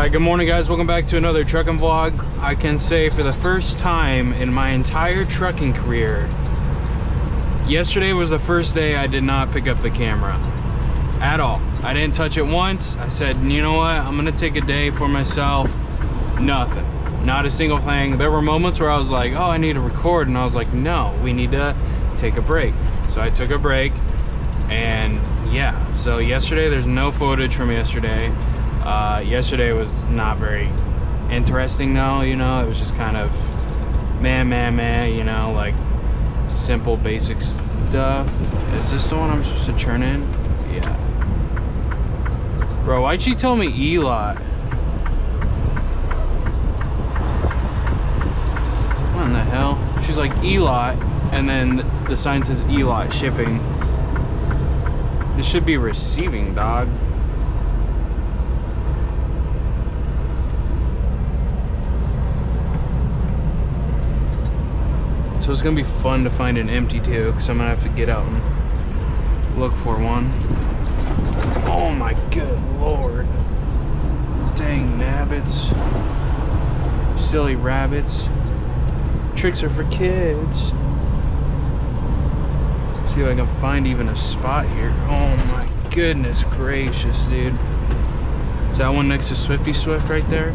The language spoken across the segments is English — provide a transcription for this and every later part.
Good morning, guys. Welcome back to another trucking vlog. I can say for the first time in my entire trucking career, yesterday was the first day I did not pick up the camera at all. I didn't touch it once. I said, you know what, I'm gonna take a day for myself. Nothing, not a single thing. There were moments where I was like, oh, I need to record, and I was like, no, we need to take a break. So I took a break, and yeah, so yesterday there's no footage from yesterday. Yesterday was not very interesting though, you know. It was just kind of meh, you know, like simple basic stuff. Is this the one I'm supposed to turn in? Yeah. Bro, why'd she tell me E-lot? What in the hell? She's like E-lot, and then the sign says E-lot shipping. This should be receiving, dog. So it's gonna be fun to find an empty too, because I'm gonna have to get out and look for one. Oh my good lord. Dang nabbits. Silly rabbits. Tricks are for kids. See if I can find even a spot here. Oh my goodness gracious, dude. Is that one next to Swifty Swift right there?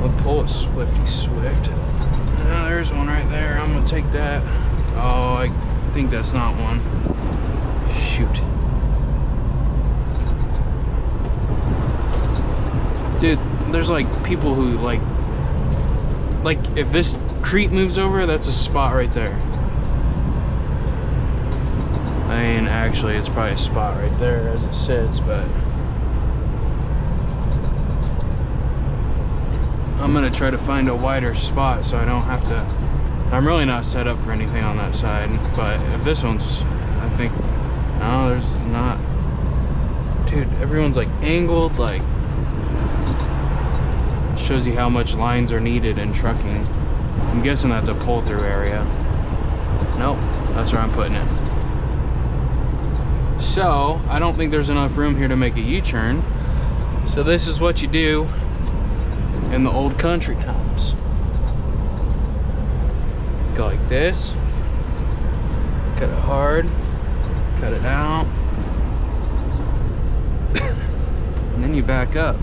I'll pull a Swifty Swift. Oh, there's one right there. I'm gonna take that. Oh, I think that's not one. Shoot. Dude, there's like people who like if this crete moves over, that's a spot right there. I mean, actually, it's probably a spot right there as it sits, but I'm gonna try to find a wider spot so I don't have to. I'm really not set up for anything on that side, but if this one's, I think, no, there's not. Dude, everyone's like angled, like, shows you how much lines are needed in trucking. I'm guessing that's a pull-through area. Nope, that's where I'm putting it. So, I don't think there's enough room here to make a U-turn. So this is what you do in the old country times. Go like this, cut it hard, cut it out, and then you back up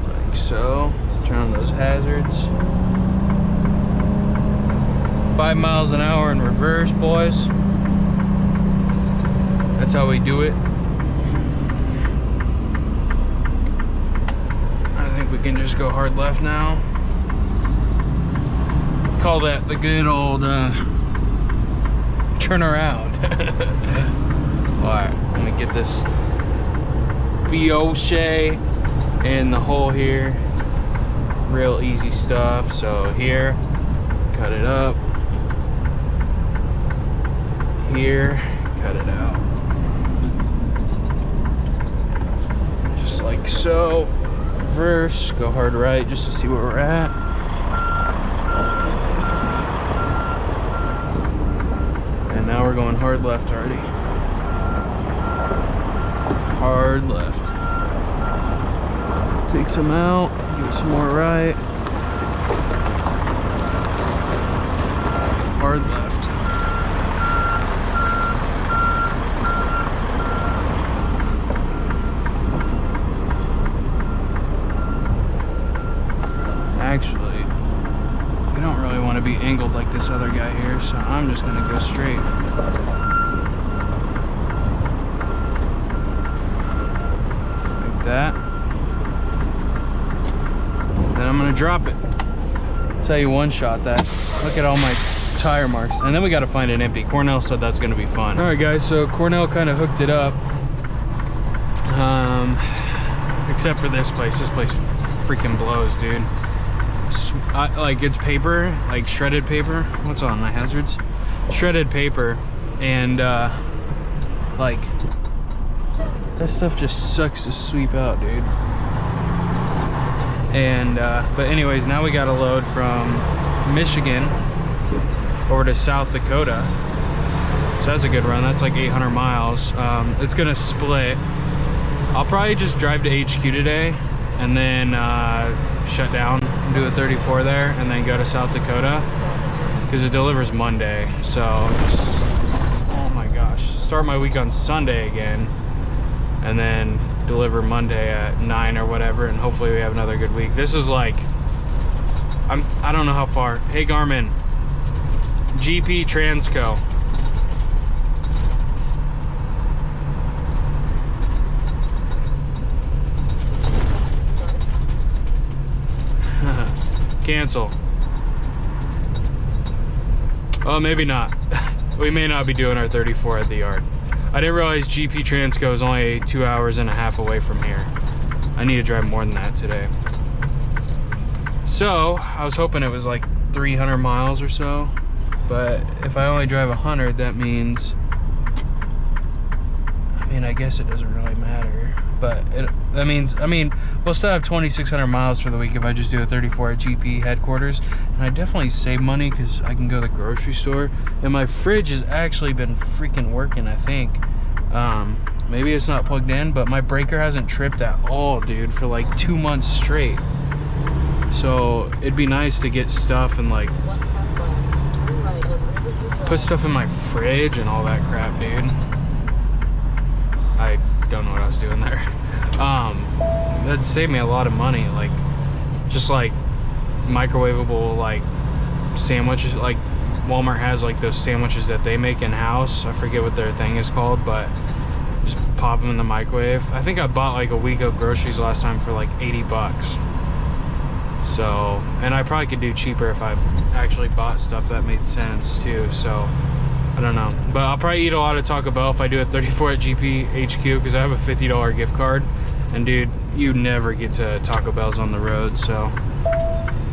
like so. Turn on those hazards. 5 miles an hour in reverse, boys. That's how we do it. We can just go hard left now. Call that the good old turn around. Alright, let me get this POV in the hole here. Real easy stuff. So here, cut it up. Here, cut it out. Just like so. Reverse, go hard right just to see where we're at. And now we're going hard left already. Hard left. Take some out, give it some more right. Hard left. Actually, we don't really want to be angled like this other guy here, so I'm just gonna go straight. Like that. Then I'm gonna drop it. Tell you one shot that. Look at all my tire marks. And then we gotta find an empty. Cornell said that's gonna be fun. Alright guys, so Cornell kind of hooked it up. Except for this place. This place freaking blows, dude. Like it's paper, like shredded paper. What's on my hazards? Shredded paper, and like that stuff just sucks to sweep out, dude. And but anyways, now we got a load from Michigan over to South Dakota. So that's a good run. That's like 800 miles. It's gonna split. I'll probably just drive to HQ today and then shut down, do a 34 there, and then go to South Dakota because it delivers Monday. So just, oh my gosh, start my week on Sunday again and then deliver Monday at 9 or whatever, and hopefully we have another good week. This is like, I don't know how far. Hey Garmin, GP Transco. Cancel. Oh, maybe not. We may not be doing our 34 at the yard. I didn't realize GP Transco is only 2.5 hours away from here. I need to drive more than that today. So, I was hoping it was like 300 miles or so, but if I only drive 100, that means, I mean, I guess it doesn't really matter, but that means, I mean, we'll still have 2,600 miles for the week if I just do a 34 at GP headquarters, and I definitely save money because I can go to the grocery store, and my fridge has actually been freaking working, I think. Maybe it's not plugged in, but my breaker hasn't tripped at all, dude, for like 2 months straight. So it'd be nice to get stuff and like put stuff in my fridge and all that crap, dude. I don't know what I was doing there. That'd save me a lot of money, like just like microwavable like sandwiches. Like Walmart has like those sandwiches that they make in house. I forget what their thing is called, but just pop them in the microwave. I think I bought like a week of groceries last time for like 80 bucks. So, and I probably could do cheaper if I actually bought stuff that made sense too. So I don't know, but I'll probably eat a lot of Taco Bell if I do a 34 at GP HQ because I have a $50 gift card, and dude, you never get to Taco Bell's on the road, so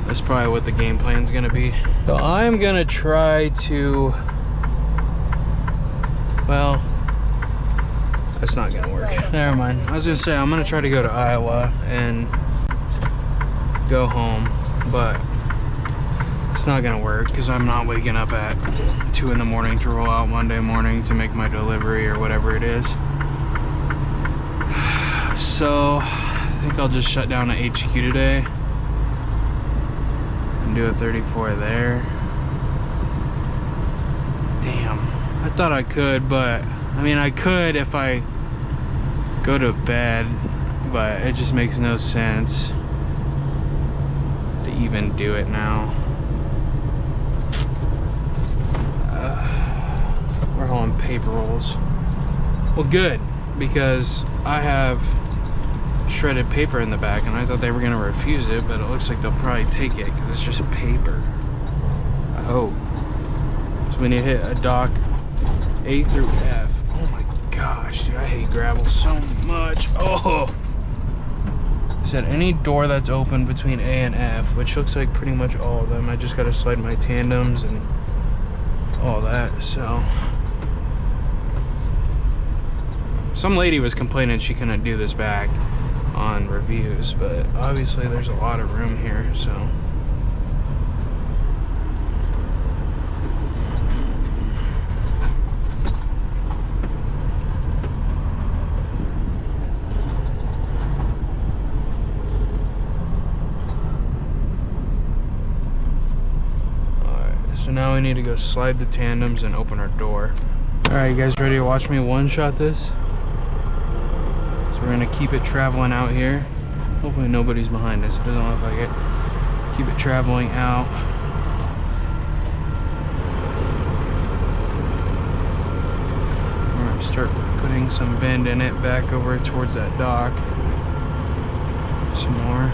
that's probably what the game plan's gonna be. So I'm gonna try to, well, that's not gonna work. Never mind. I was gonna say I'm gonna try to go to Iowa and go home, but it's not gonna work because I'm not waking up at 2 in the morning to roll out Monday morning to make my delivery or whatever it is. So I think I'll just shut down at HQ today and do a 34 there. Damn, I thought I could, but I mean I could if I go to bed, but it just makes no sense to even do it now. We're hauling paper rolls. Well, good, because I have shredded paper in the back and I thought they were gonna refuse it, but it looks like they'll probably take it because it's just paper. I hope. So we need to hit a dock A through F. Oh my gosh, dude, I hate gravel so much. Oh! It said any door that's open between A and F, which looks like pretty much all of them. I just gotta slide my tandems and all that, so. Some lady was complaining she couldn't do this back on reviews, but obviously there's a lot of room here, so. So now we need to go slide the tandems and open our door. All right, you guys ready to watch me one-shot this? So we're gonna keep it traveling out here. Hopefully nobody's behind us. It doesn't look like it. Keep it traveling out. We're gonna start putting some bend in it back over towards that dock. Some more.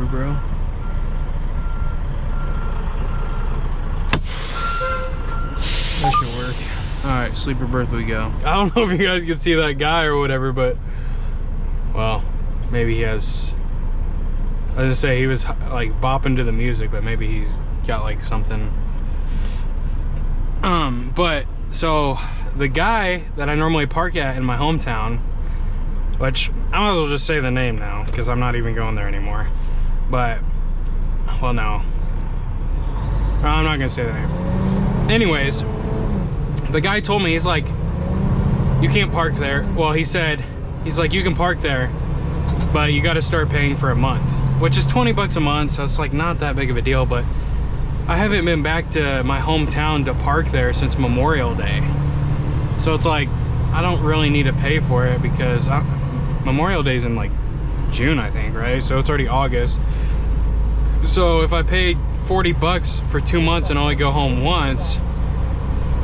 over, bro. That should work. Alright, sleeper berth we go. I don't know if you guys can see that guy or whatever, but well, maybe he has. I was gonna say he was like bopping to the music, but maybe he's got like something. But so the guy that I normally park at in my hometown, which I might as well just say the name now because I'm not even going there anymore. But well, no, I'm not gonna say the name. Anyways, the guy told me, he's like, you can't park there. Well, he said, he's like, you can park there, but you got to start paying for a month, which is 20 bucks a month. So it's like not that big of a deal, but I haven't been back to my hometown to park there since Memorial Day. So it's like, I don't really need to pay for it because Memorial Day's in like June, I think, right? So it's already August. So if I paid 40 bucks for 2 months and only go home once,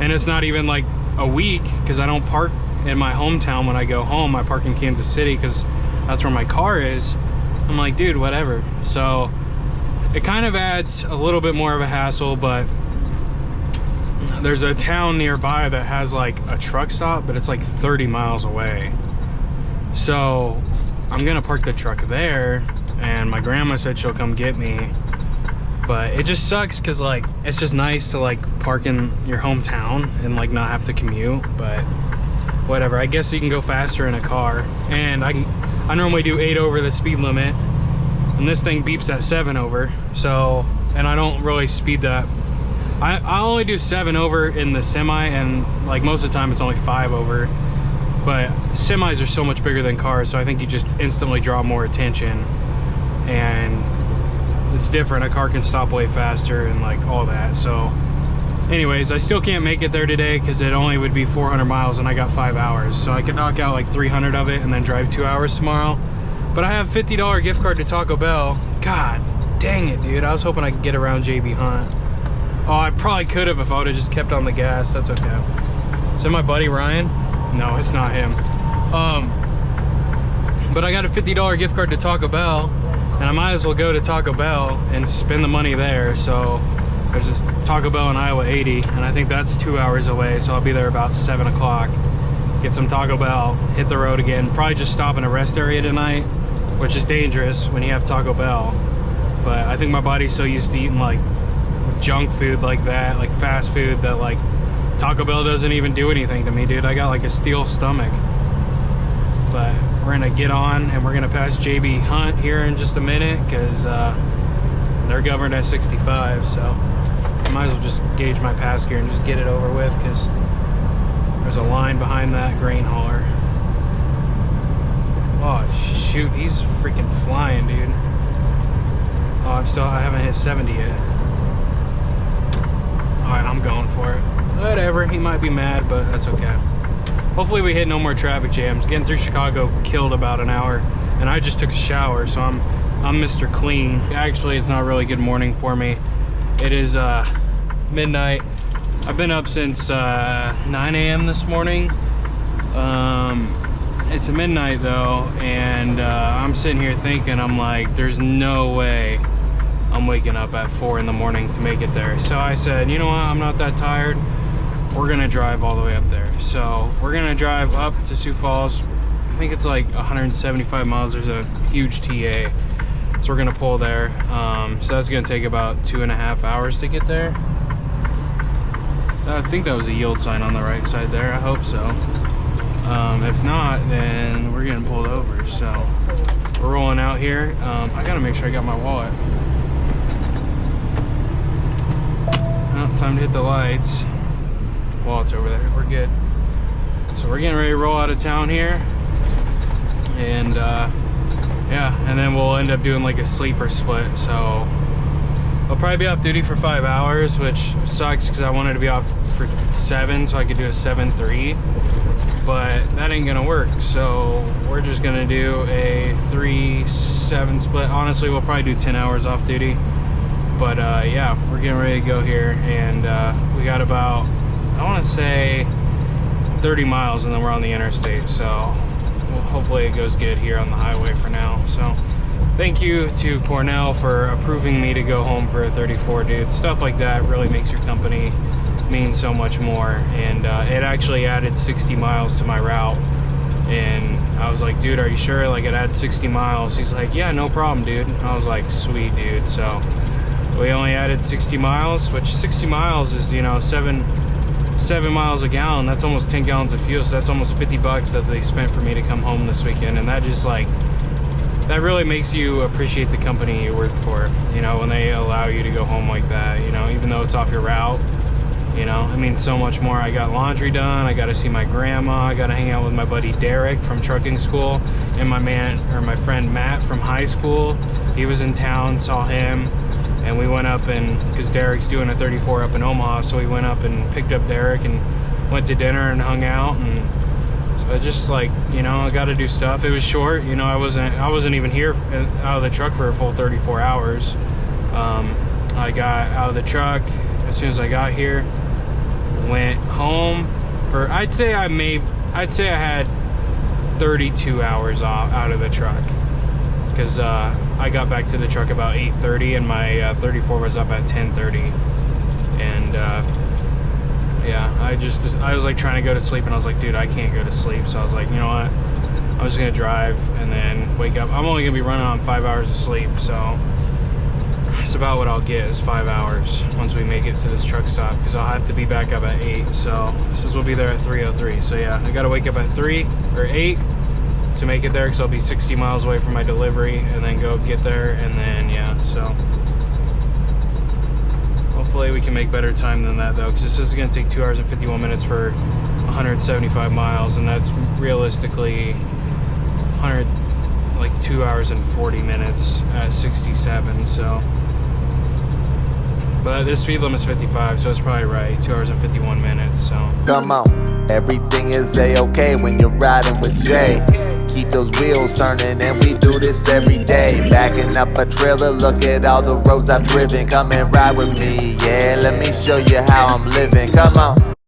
and it's not even like a week because I don't park in my hometown when I go home. I park in Kansas City because that's where my car is. I'm like, dude, whatever. So it kind of adds a little bit more of a hassle, but there's a town nearby that has like a truck stop, but it's like 30 miles away. So I'm gonna park the truck there, and my grandma said she'll come get me. But it just sucks because like it's just nice to like park in your hometown and like not have to commute, but whatever. I guess you can go faster in a car, and I normally do 8 over the speed limit, and this thing beeps at 7 over. So, and I don't really speed that. I only do 7 over in the semi, and like most of the time it's only 5 over. But semis are so much bigger than cars, so I think you just instantly draw more attention, and it's different. A car can stop way faster and like all that. So anyways, I still can't make it there today because it only would be 400 miles and I got 5 hours. So I could knock out like 300 of it and then drive 2 hours tomorrow. But I have $50 gift card to Taco Bell. God dang it, dude. I was hoping I could get around JB Hunt. Oh, I probably could have if I would have just kept on the gas. That's okay. Is that my buddy Ryan? No, it's not him. But I got a $50 gift card to Taco Bell, and I might as well go to Taco Bell and spend the money there. So there's this Taco Bell in Iowa 80, and I think that's 2 hours away. So I'll be there about 7 o'clock. Get some Taco Bell, hit the road again. Probably just stop in a rest area tonight, which is dangerous when you have Taco Bell. But I think my body's so used to eating like junk food like that, like fast food, that like Taco Bell doesn't even do anything to me, dude. I got like a steel stomach. But we're gonna get on and we're gonna pass JB Hunt here in just a minute because they're governed at 65. So I might as well just gauge my pass here and just get it over with because there's a line behind that grain hauler. Oh shoot, he's freaking flying, dude. Oh, I haven't hit 70 yet. Alright, I'm going for it. Whatever, he might be mad, but that's okay. Hopefully we hit no more traffic jams. Getting through Chicago killed about an hour, and I just took a shower, so I'm Mr. Clean. Actually, it's not really good morning for me. It is midnight. I've been up since 9 a.m. this morning. It's midnight though, and I'm sitting here thinking, I'm like, there's no way I'm waking up at 4 in the morning to make it there. So I said, you know what, I'm not that tired. We're gonna drive all the way up there. So we're gonna drive up to Sioux Falls. I think it's like 175 miles. There's a huge TA. So we're gonna pull there. So that's gonna take about 2.5 hours to get there. I think that was a yield sign on the right side there. I hope so. If not, then we're getting pulled over. So we're rolling out here. I gotta make sure I got my wallet. Oh, time to hit the lights. Wallet's over there. We're good. So we're getting ready to roll out of town here. And yeah, and then we'll end up doing like a sleeper split. So I'll probably be off duty for 5 hours, which sucks because I wanted to be off for 7 so I could do a 7-3, but that ain't gonna work. So we're just gonna do a 3-7 split. Honestly, we'll probably do 10 hours off duty, but yeah, we're getting ready to go here, and we got about, I want to say 30 miles, and then we're on the interstate. So hopefully it goes good here on the highway for now. So thank you to Cornell for approving me to go home for a 34, dude. Stuff like that really makes your company mean so much more. And it actually added 60 miles to my route. And I was like, dude, are you sure? Like, it adds 60 miles. He's like, yeah, no problem, dude. And I was like, sweet, dude. So we only added 60 miles, which 60 miles is, you know, 7 miles a gallon. That's almost 10 gallons of fuel. So that's almost $50 that they spent for me to come home this weekend. And that just, like, that really makes you appreciate the company you work for, you know, when they allow you to go home like that, you know, even though it's off your route. You know, it means so much more. I got laundry done. I got to see my grandma. I got to hang out with my buddy Derek from trucking school, and my friend Matt from high school. He was in town, saw him, and we went up, and because Derek's doing a 34 up in Omaha, so we went up and picked up Derek and went to dinner and hung out. And so I just, like, you know, I got to do stuff. It was short, you know. I wasn't even here out of the truck for a full 34 hours. I got out of the truck as soon as I got here. Went home for, I'd say I had 32 hours out of the truck, because I got back to the truck about 8:30, and my 34 was up at 10:30. And yeah, I was like trying to go to sleep, and I was like, dude, I can't go to sleep. So I was like, you know what, I'm just gonna drive and then wake up. I'm only gonna be running on 5 hours of sleep, so it's about what I'll get is 5 hours once we make it to this truck stop, because I'll have to be back up at 8. So this is, we'll be there at 3:03. So yeah, I gotta wake up at 3 or 8 to make it there, because I'll be 60 miles away from my delivery, and then go get there. And then yeah, so hopefully we can make better time than that, though, because this is gonna take 2 hours and 51 minutes for 175 miles, and that's realistically 2 hours and 40 minutes at 67. So, but this speed limit is 55, so it's probably right. 2 hours and 51 minutes. So come on, everything is a-okay when you're riding with Jay. Keep those wheels turning, and we do this every day. Backing up a trailer, look at all the roads I've driven. Come and ride with me, yeah, let me show you how I'm living. Come on.